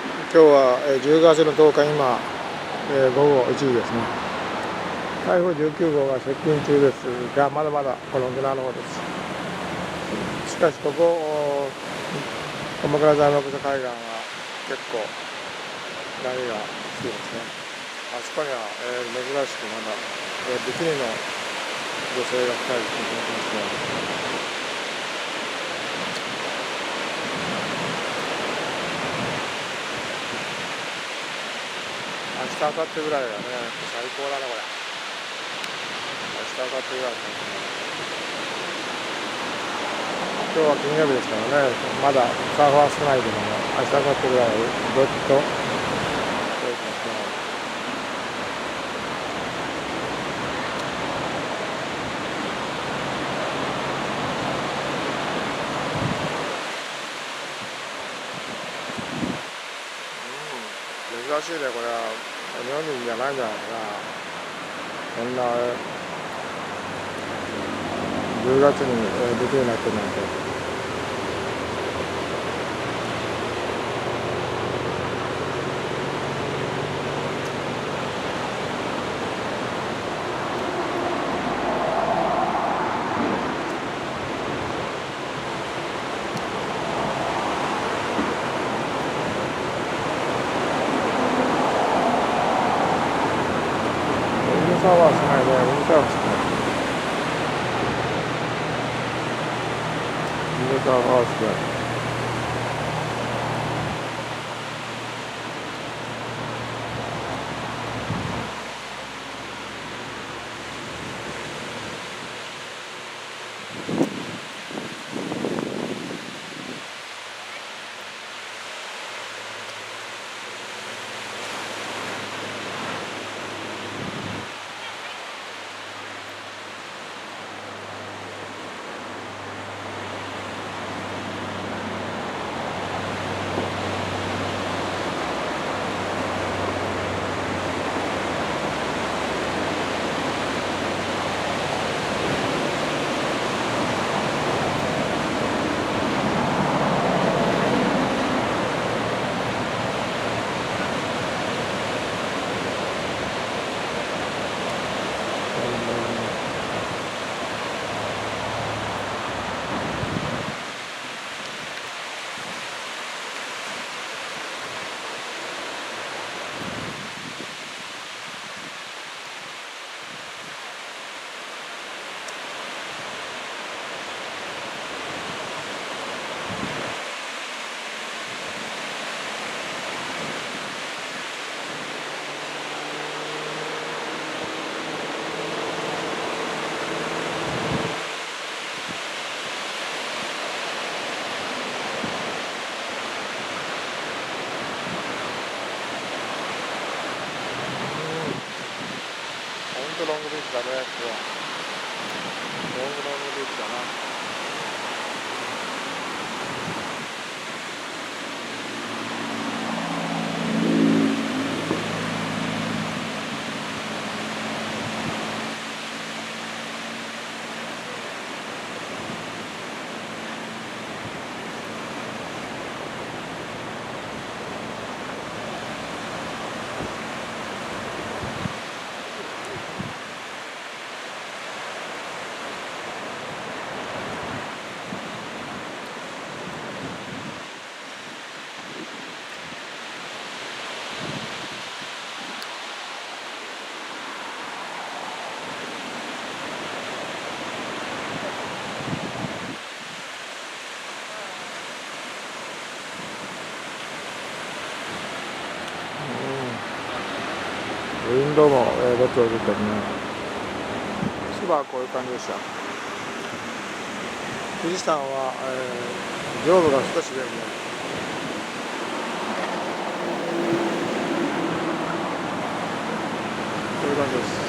今日は10月の10日、今、午後1時ですね。台風19号が接近中ですが、まだまだこの沖縄の方です。しかし、ここ、鎌倉材木所海岸は結構波が強いですね。あそこには、珍しくまだ、ビキニの女性が2人いますね。明日、明後日ぐらいがね、最高だね、これ。明日、明後日ぐらいですね。今日は金曜日ですからね、まだサーファー少ないけども、明日、明後日ぐらいはどっと増えてますね。珍しいね、これは。日本人じゃないんじゃないかな。こんな10月にできるようになってるなんて。サーファーしないね、ウィンサーファーしない。ウィンサーファーしない。ロングビーチだね、ここは。ロングビーチだな。ウィンドウも、どっちを出てるね。千葉はこういう感じでした。富士山は、上部が少し出るね。こういう感じです。